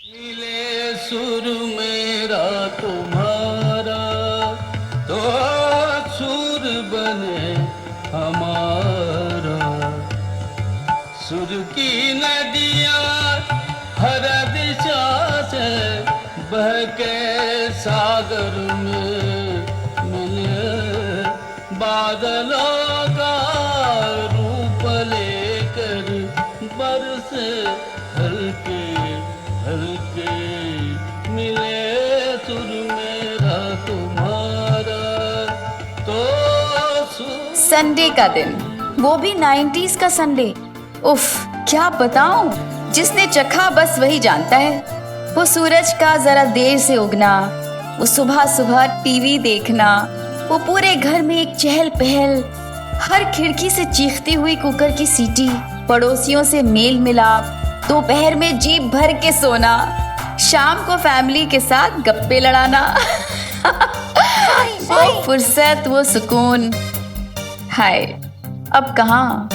मिले सुर मेरा तुम्हारा तो सुर बने हमारा। सुर की नदियाँ हर दिशा से बह के सागर में मिले। बादलों का रूप लेकर बरसे हल्के हल्के। मिले सुर मेरा तुम्हारा तो सुर। संडे का दिन, वो भी 90s का संडे। उफ, क्या बताऊं, जिसने चखा बस वही जानता है। वो सूरज का जरा देर से उगना, वो सुबह सुबह टीवी देखना, वो पूरे घर में एक चहल पहल, हर खिड़की से चीखती हुई कुकर की सीटी, पड़ोसियों से मेल मिलाप, दोपहर में जीप भर के सोना, शाम को फैमिली के साथ गप्पे लड़ाना। वो फुर्सत, वो सुकून, हाय अब कहाँ।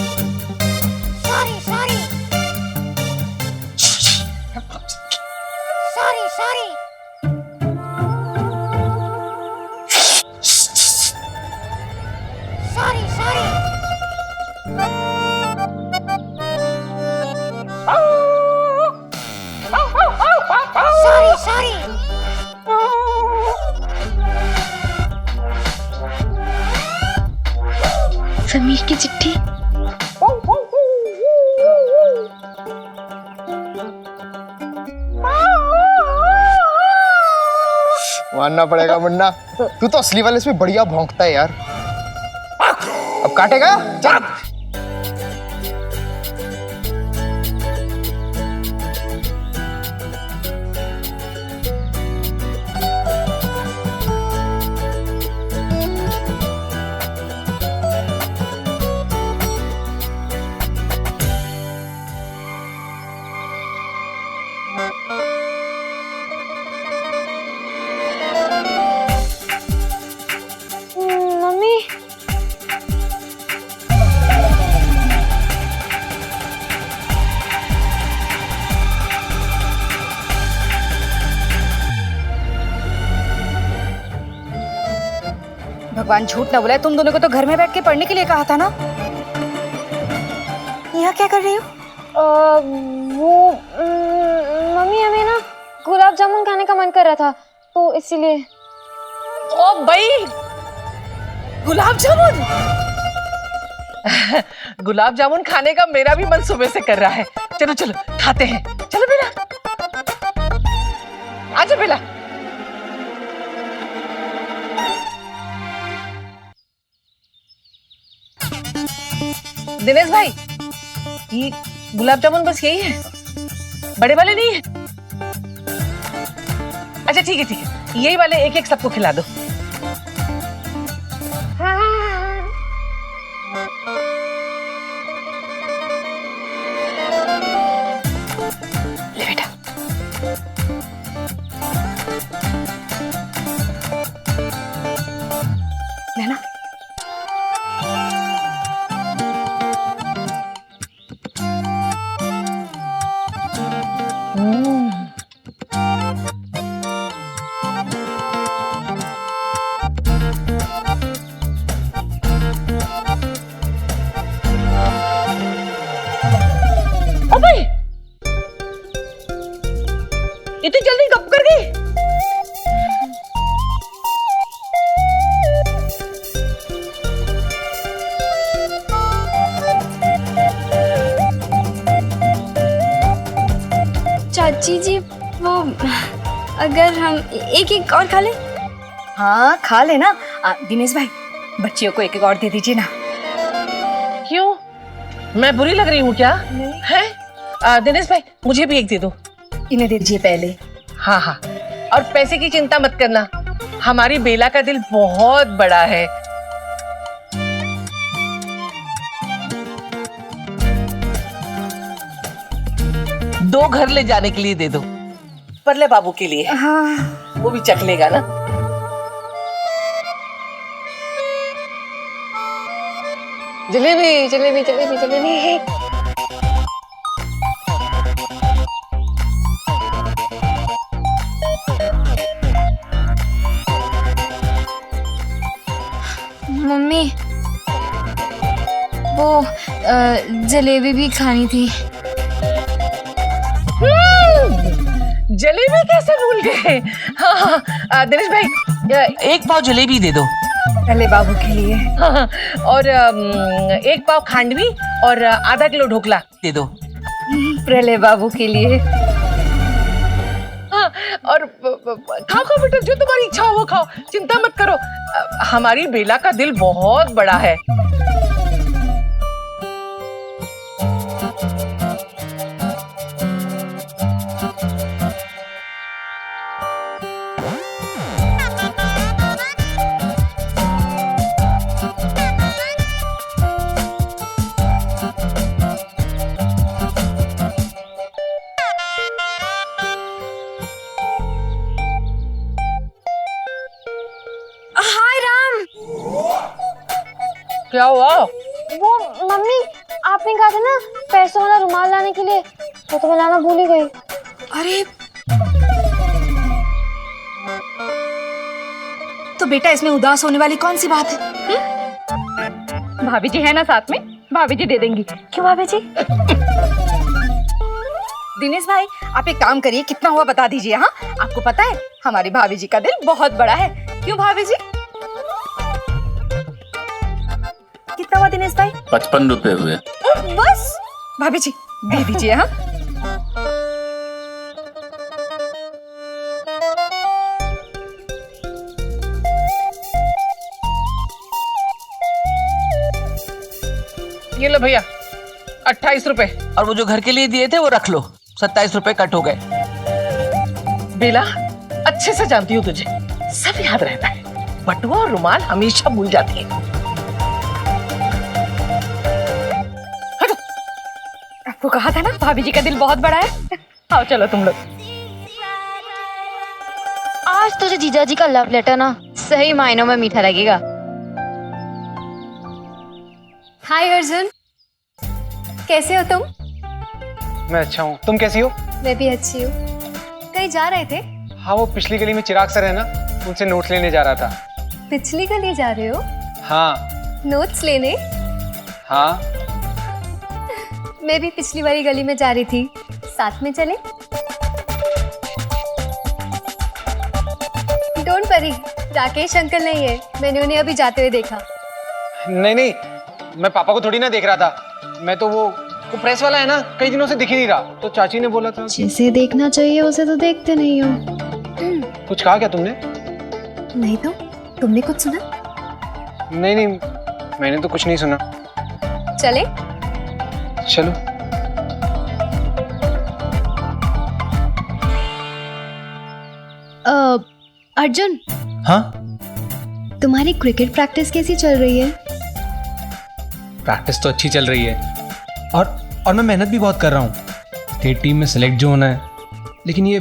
समीर की चिट्ठी। मानना पड़ेगा मुन्ना, तू तो असली वाले इसमें बढ़िया भौंकता है यार। अब काटेगा? चल। भगवान झूठ ना बुलाए, तुम दोनों को तो घर में बैठ के पढ़ने के लिए कहा था ना। यहाँ क्या कर रही हो? मम्मी, हमें ना गुलाब जामुन खाने का मन कर रहा था तो इसीलिए। ओ भाई, गुलाब जामुन। गुलाब जामुन खाने का मेरा भी मन सुबह से कर रहा है। चलो चलो खाते हैं। चलो बेला, आजा बेला। दिनेश भाई, ये गुलाब जामुन बस यही है, बड़े वाले नहीं है? अच्छा ठीक है ठीक है, यही वाले एक एक सबको खिला दो। ले बेटा। लेना। इतनी जल्दी कब कर गई? चाची जी, वो अगर हम एक एक और खा लें? हाँ खा लेना। दिनेश भाई, बच्चियों को एक एक और दे दीजिए ना। क्यों, मैं बुरी लग रही हूँ क्या? है? दिनेश भाई, मुझे भी एक दे दो। इन्हें दे दीजिए पहले। हाँ हाँ, और पैसे की चिंता मत करना, हमारी बेला का दिल बहुत बड़ा है। दो घर ले जाने के लिए दे दो, परले बाबू के लिए। हाँ। वो भी चख लेगा ना। जलेबी जलेबी जलेबी जलेबी। जलेबी भी खानी थी। जलेबी कैसे भूल गए? हाँ, दिनेश भाई एक पाव जलेबी दे दो। पहले बाबू के लिए। हाँ, और एक पाव खांडवी और आधा किलो ढोकला दे दो। पहले बाबू के लिए। हाँ, और खाओ खाओ बेटा, जो तुम्हारी इच्छा हो वो खाओ, चिंता मत करो। हमारी बेला का दिल बहुत बड़ा है। हाय राम। क्या हुआ? वो मम्मी, आपने कहा था ना पैसों वाला रुमाल लाने के लिए, वो तो मैं लाना भूल ही गई। अरे तो बेटा इसमें उदास होने वाली कौन सी बात है? भाभी जी है ना साथ में, भाभी जी दे देंगी। क्यों भाभी जी? दिनेश भाई आप एक काम करिए, कितना हुआ बता दीजिए। हाँ, आपको पता है हमारी भाभी जी का दिल बहुत बड़ा है। क्यों भाभी जी? कितना हुआ दिनेश भाई? 55 रुपए हुए। बस भाभी जी दे दीजिए। हाँ, ये लो भैया 28 रुपए। और वो जो घर के लिए दिए थे वो रख लो, 27 रुपए कट हो गए। बेला, अच्छे से जानती हूँ तुझे, सब याद रहता है। बटुआ और रुमाल हमेशा भूल जाती है। हटो। आपको कहा था ना भाभी जी का दिल बहुत बड़ा है। आओ चलो तुम लोग। आज तुझे जीजा जी का लव लेटर ना सही मायनों में मीठा लगेगा। हाय अर्जुन, कैसे हो तुम? मैं अच्छा हूँ, तुम कैसी हो? मैं भी अच्छी हूँ। कहीं जा रहे थे? हाँ, वो पिछली गली में चिराग सर है ना, उनसे नोट्स लेने जा रहा था। पिछली गली जा रहे हो? हाँ। नोट्स लेने? हाँ। मैं भी पिछली वाली गली में जा रही थी, साथ में चले? डोंट वरी, राकेश अंकल नहीं है, मैंने उन्हें अभी जाते हुए देखा। नहीं नहीं, मैं पापा को थोड़ी ना देख रहा था, मैं तो वो प्रेस वाला है ना, कई दिनों से दिख ही नहीं रहा, तो चाची ने बोला था। जिसे देखना चाहिए उसे तो देखते नहीं हो। कुछ कहा क्या तुमने? नहीं तो, तुमने कुछ सुना? नहीं नहीं, मैंने तो कुछ नहीं सुना। चले? चलो। अर्जुन, हाँ, तुम्हारी क्रिकेट प्रैक्टिस कैसी चल रही है? प्रैक्टिस तो अच्छी चल रही है और मैं मेहनत भी बहुत कर रहा हूँ स्टेट टीम में सेलेक्ट जो होना है। लेकिन ये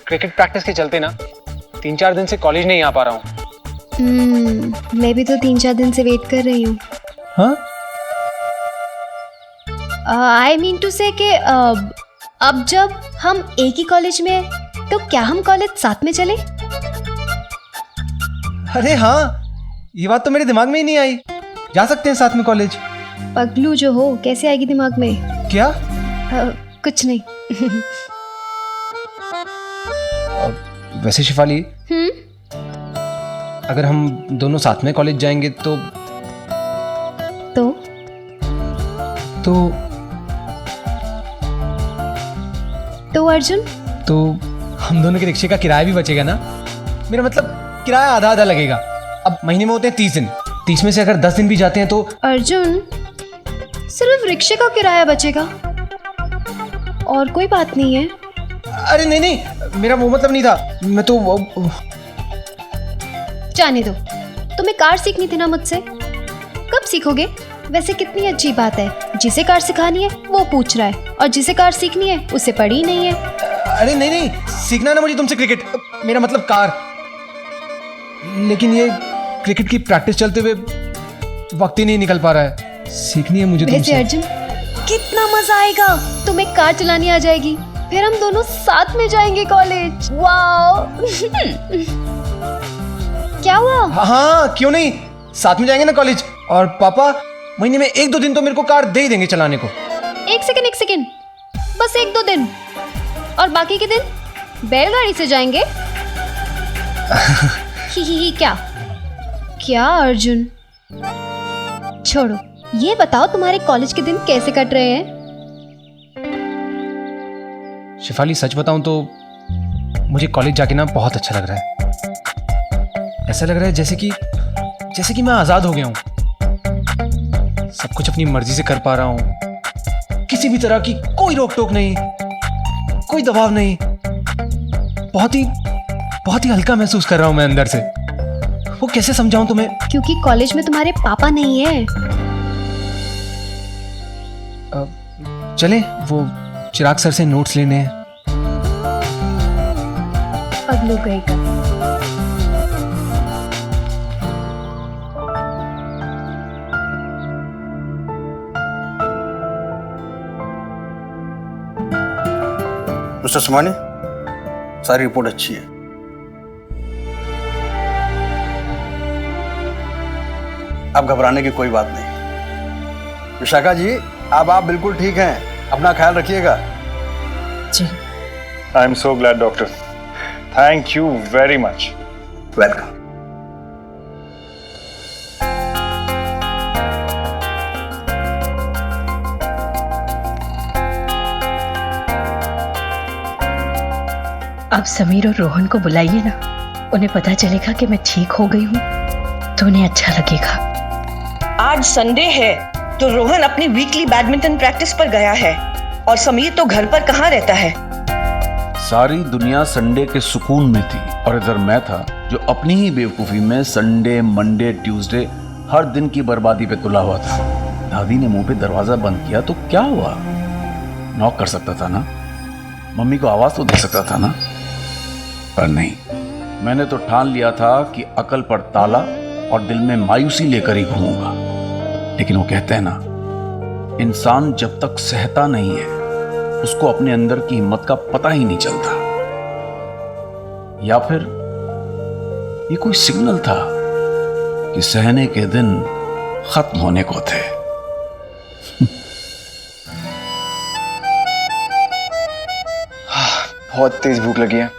क्रिकेट प्रैक्टिस के चलते ना 3-4 दिन से कॉलेज नहीं आ पा रहा हूँ। मैं भी तो 3-4 दिन से वेट कर रही हूँ। हाँ, आई मीन टू से कि अब जब हम एक ही कॉलेज में हैं, तो क्या हम कॉलेज साथ में चले? अरे हाँ, ये बात तो मेरे दिमाग में ही नहीं आई। जा सकते हैं साथ में कॉलेज। पगलू जो हो, कैसे आएगी दिमाग में? क्या? कुछ नहीं। वैसे शिफाली, अगर हम दोनों साथ में कॉलेज जाएंगे तो अर्जुन, तो हम दोनों के रिक्शे का किराया भी बचेगा ना। मेरा मतलब किराया आधा आधा लगेगा। अब महीने में होते हैं 30 दिन, 30 में से अगर 10 दिन भी जाते हैं तो अर्जुन सिर्फ रिक्शे का किराया बचेगा और कोई बात नहीं है। अरे नहीं नहीं, मेरा वो मतलब नहीं था। मैं तो जाने दो, तुम्हें कार सीखनी थी ना मुझसे, कब सीखोगे? वैसे कितनी अच्छी बात है, जिसे कार सिखानी है वो पूछ रहा है और जिसे कार सीखनी है उसे पड़ी नहीं है। अरे नहीं नहीं, सीखना ना मुझे तुमसे क्रिकेट, मेरा मतलब कार। लेकिन ये क्रिकेट की प्रैक्टिस चलते हुए वक्त ही नहीं निकल पा रहा है। सीखनी है मुझे वैसे तुमसे। अर्जुन कितना मजा आएगा, तुम्हें कार चलानी आ जाएगी, फिर हम दोनों साथ में जाएंगे कॉलेज। वाओ। क्या हुआ? हाँ, क्यों नहीं, साथ में जाएंगे ना कॉलेज। और पापा महीने में 1-2 दिन तो मेरे को कार दे ही देंगे चलाने को। एक सेकंड, बस 1-2 दिन, और बाकी के दिन बैलगाड़ी से जाएंगे। ही क्या अर्जुन, छोड़ो, ये बताओ तुम्हारे कॉलेज के दिन कैसे कट रहे हैं? शिफाली सच बताऊं तो मुझे कॉलेज जाके ना बहुत अच्छा लग रहा है। ऐसा लग रहा है जैसे कि मैं आजाद हो गया हूं, सब कुछ अपनी मर्जी से कर पा रहा हूं, किसी भी तरह की कोई रोक टोक नहीं, कोई दबाव नहीं। बहुत ही हल्का महसूस कर रहा हूं मैं अंदर से। वो कैसे समझाऊं तुम्हें? क्योंकि कॉलेज में तुम्हारे पापा नहीं है। चले वो चिराग सर से नोट्स लेने हैं। पगलू गई का। मिस्टर सुमानी, सारी रिपोर्ट अच्छी है। अब घबराने की कोई बात नहीं। विशाखा जी, अब आप बिल्कुल ठीक हैं, अपना ख्याल रखिएगा। जी। I am so glad doctor, thank you very much. Welcome. आप समीर और रोहन को बुलाइए ना, उन्हें पता चलेगा कि मैं ठीक हो गई हूँ तो उन्हें अच्छा लगेगा। आज संडे है तो रोहन अपनी वीकली बैडमिंटन प्रैक्टिस पर गया है और समीर तो घर पर कहाँ रहता है। सारी दुनिया संडे के सुकून में थी और इधर मैं था जो अपनी ही बेवकूफी में संडे, मंडे, ट्यूसडे हर दिन की बर्बादी पे तुला हुआ था। दादी ने मुंह पे दरवाजा बंद किया तो क्या हुआ? नॉक कर सकता था ना, मम्मी को आवाज तो दे सकता था ना, पर नहीं। मैंने तो ठान लिया था कि अकल पर ताला और दिल में मायूसी लेकर ही घूमूंगा। लेकिन वो कहते हैं ना, इंसान जब तक सहता नहीं है उसको अपने अंदर की हिम्मत का पता ही नहीं चलता। या फिर ये कोई सिग्नल था कि सहने के दिन खत्म होने को थे। बहुत तेज भूख लगी है।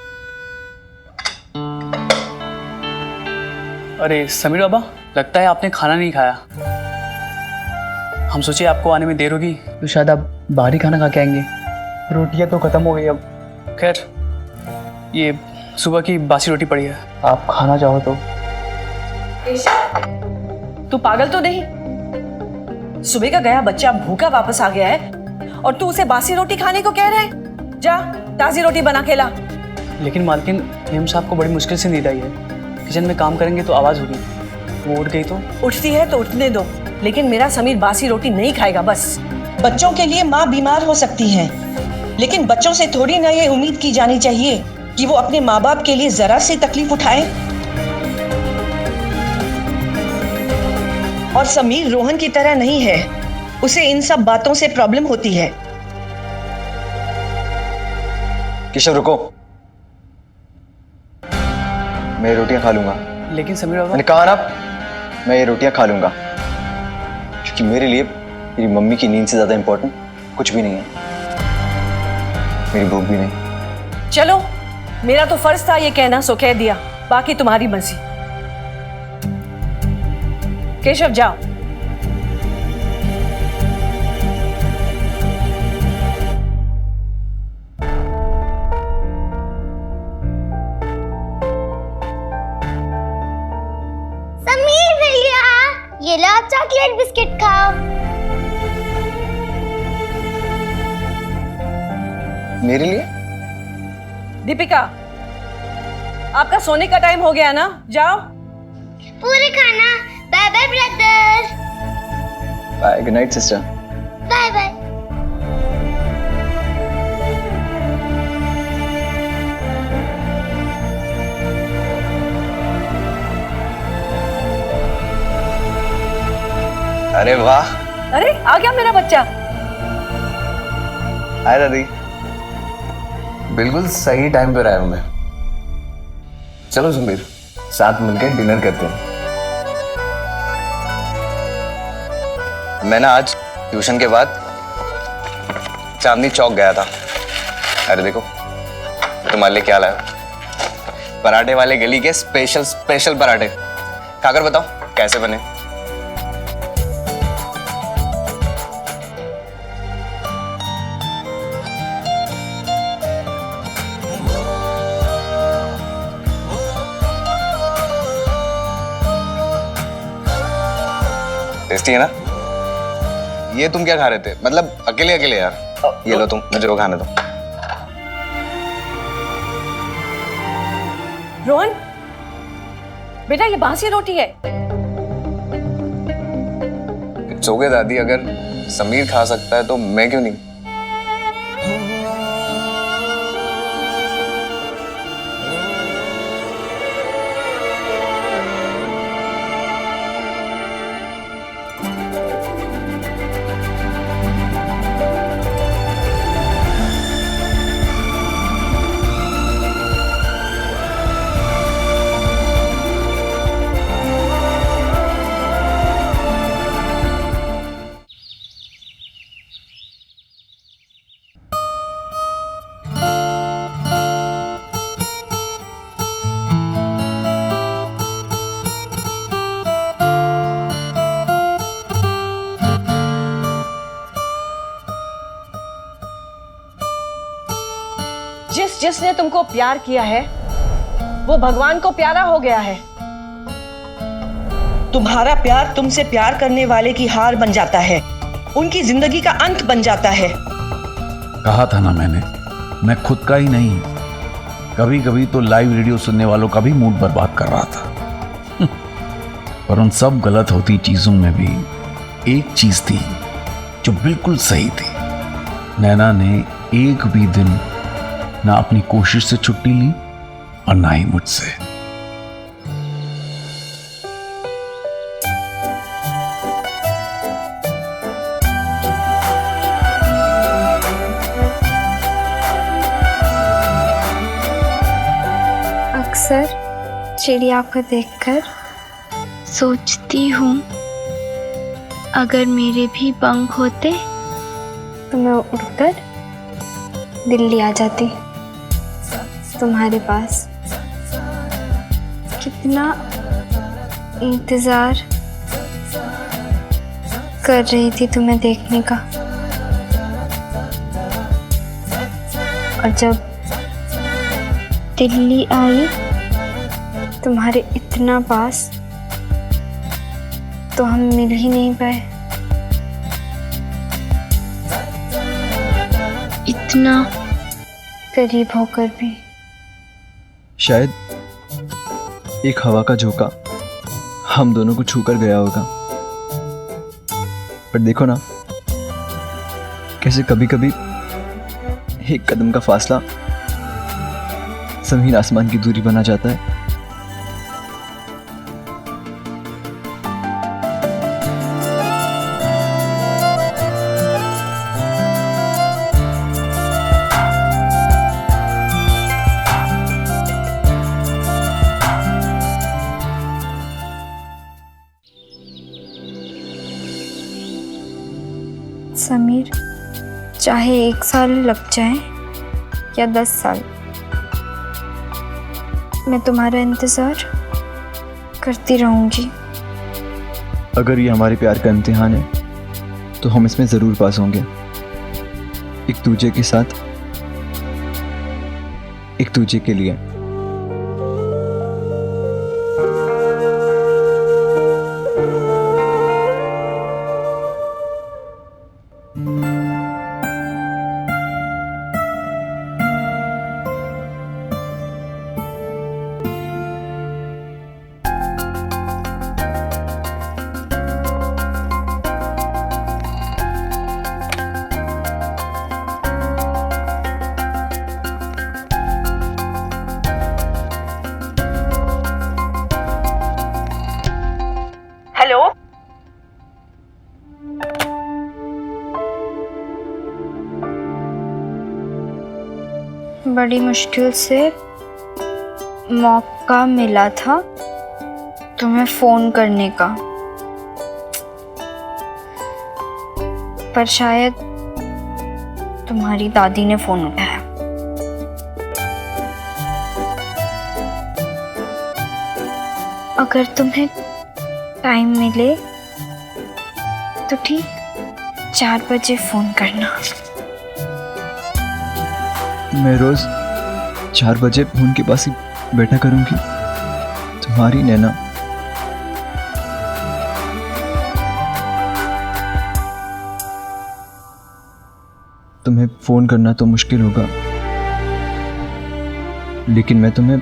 अरे समीर बाबा, लगता है आपने खाना नहीं खाया। हम सोचे आपको आने में देर होगी तो शायद आप बाहर ही खाना खा के आएंगे। रोटियां तो खत्म हो गई अब। खैर, ये सुबह की बासी रोटी पड़ी है, आप खाना चाहो तो। तू पागल तो नहीं? सुबह का गया बच्चा भूखा वापस आ गया है और तू उसे बासी रोटी खाने को कह रहा है? जा ताजी रोटी बना के ला। लेकिन मालकिन, हेम साहब को बड़ी मुश्किल से नींद आई है। किचन में काम करेंगे तो आवाज होगी, वो उठ गई तो। उठती है तो उठने दो, लेकिन मेरा समीर बासी रोटी नहीं खाएगा। बस बच्चों के लिए माँ बीमार हो सकती है, लेकिन बच्चों से थोड़ी ना ये उम्मीद की जानी चाहिए कि वो अपने माँ बाप के लिए जरा सी तकलीफ उठाए। और समीर रोहन की तरह नहीं है, उसे इन सब बातों से प्रॉब्लम होती है। केशव रुको, मैं रोटियां खा लूंगा। लेकिन समीर बाबा, मैंने कहा ना, मैं ये रोटियां खा लूंगा, क्योंकि मेरे लिए मेरी मम्मी की नींद से ज्यादा इंपॉर्टेंट कुछ भी नहीं है। मेरी भूख भी नहीं। चलो, मेरा तो फर्ज था ये कहना, सो कह दिया, बाकी तुम्हारी मर्जी। केशव जाओ। समीर भैया, ये लो आप चॉकलेट बिस्किट खाओ। मेरे लिए? दीपिका, आपका सोने का टाइम हो गया ना, जाओ। पूरे खाना। Bye bye brother. Bye, good night sister. Bye bye. अरे वाह, अरे आ गया मेरा बच्चा। हाय दादी। बिल्कुल सही टाइम पर आया हूं मैं। चलो समीर, साथ मिलकर डिनर करते हैं। मैं ना आज ट्यूशन के बाद चांदनी चौक गया था। अरे देखो तुम्हारे लिए क्या लाया, पराठे वाले गली के स्पेशल पराठे। खाकर बताओ कैसे बने। टेस्टी है ना? ये तुम क्या खा रहे थे, मतलब अकेले अकेले यार? ये लो तुम, मुझे वो खाने दो। रोहन बेटा, ये बासी रोटी है। इट्स ओके दादी, अगर समीर खा सकता है तो मैं क्यों नहीं? जिसने तुमको प्यार किया है वो भगवान को प्यारा हो गया है। तुम्हारा प्यार तुमसे प्यार करने वाले की हार बन जाता है, उनकी जिंदगी का अंत बन जाता है। कहा था ना मैंने, मैं खुद का ही नहीं, कभी कभी तो लाइव रेडियो सुनने वालों का भी मूड बर्बाद कर रहा था। पर उन सब गलत होती चीजों में भी एक चीज थी जो बिल्कुल सही थी। नैना ने एक भी दिन ना अपनी कोशिश से छुट्टी ली और ना ही मुझसे। अक्सर चिड़िया को देखकर सोचती हूँ अगर मेरे भी पंख होते तो मैं उड़कर दिल्ली आ जाती तुम्हारे पास। कितना इंतज़ार कर रही थी तुम्हें देखने का, और जब दिल्ली आई तुम्हारे इतना पास तो हम मिल ही नहीं पाए। इतना करीब होकर भी। शायद एक हवा का झोंका हम दोनों को छूकर गया होगा, पर देखो ना कैसे कभी कभी एक कदम का फासला जमीन आसमान की दूरी बना जाता है। समीर, चाहे 1 साल लग जाए या 10 साल, मैं तुम्हारा इंतज़ार करती रहूंगी। अगर ये हमारे प्यार का इम्तिहान है तो हम इसमें ज़रूर पास होंगे, एक दूजे के साथ, एक दूजे के लिए। हेलो, बड़ी मुश्किल से मौका मिला था तुम्हें फ़ोन करने का। पर शायद तुम्हारी दादी ने फोन उठाया। अगर तुम्हें टाइम मिले तो ठीक 4 बजे फोन करना। मैं रोज 4 बजे फोन के पास ही बैठा करूंगी, तुम्हारी नैना। तुम्हें फोन करना तो मुश्किल होगा, लेकिन मैं तुम्हें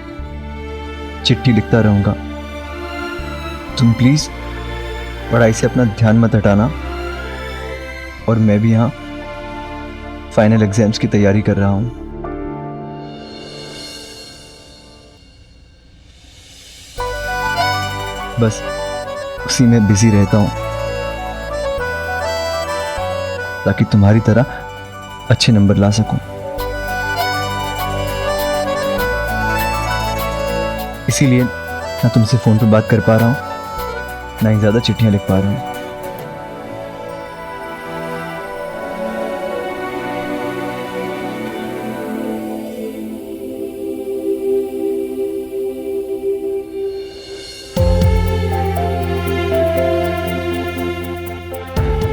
चिट्ठी लिखता रहूंगा। तुम प्लीज पढ़ाई से अपना ध्यान मत हटाना, और मैं भी यहाँ फाइनल एग्जाम्स की तैयारी कर रहा हूँ। बस उसी में बिजी रहता हूँ ताकि तुम्हारी तरह अच्छे नंबर ला सकूं। इसीलिए ना तुमसे फोन पर बात कर पा रहा हूं, ना ही ज्यादा चिट्ठियां लिख पा रहा हूं।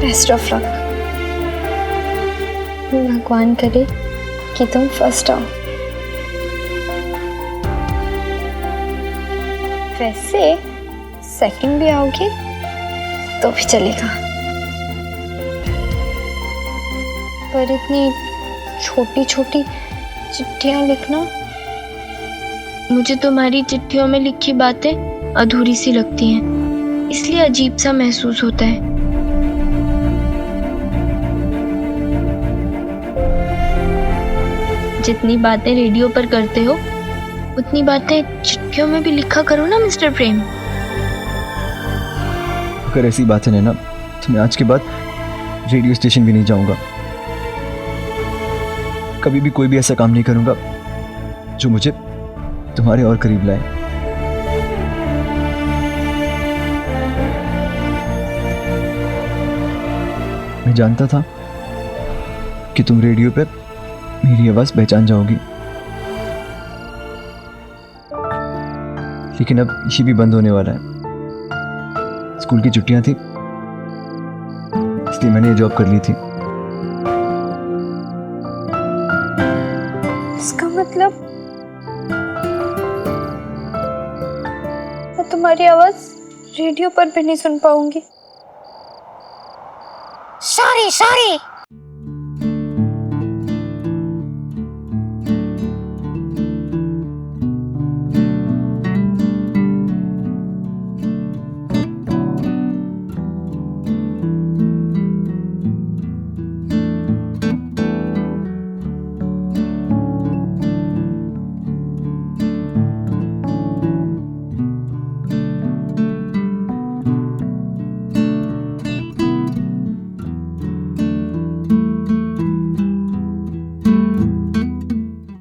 Best of luck. भगवान करे कि तुम फर्स्ट आओ। वैसे सेकंड भी आओगे तो भी चलेगा, पर इतनी छोटी छोटी चिट्ठियां लिखना, मुझे तुम्हारी चिट्ठियों में लिखी बातें अधूरी सी लगती हैं, इसलिए अजीब सा महसूस होता है। जितनी बातें रेडियो पर करते हो उतनी बातें चिट्ठियों में भी लिखा करो ना मिस्टर प्रेम। अगर ऐसी बातें नहीं ना तो मैं आज के बाद रेडियो स्टेशन भी नहीं जाऊंगा। कभी भी कोई भी ऐसा काम नहीं करूंगा जो मुझे तुम्हारे और करीब लाए। मैं जानता था कि तुम रेडियो पे मेरी आवाज पहचान जाओगी, लेकिन अब ये भी बंद होने वाला है। स्कूल की छुट्टियां थी, इसलिए मैंने ये जॉब कर ली थी। इसका मतलब मैं तुम्हारी आवाज रेडियो पर भी नहीं सुन पाऊंगी। सॉरी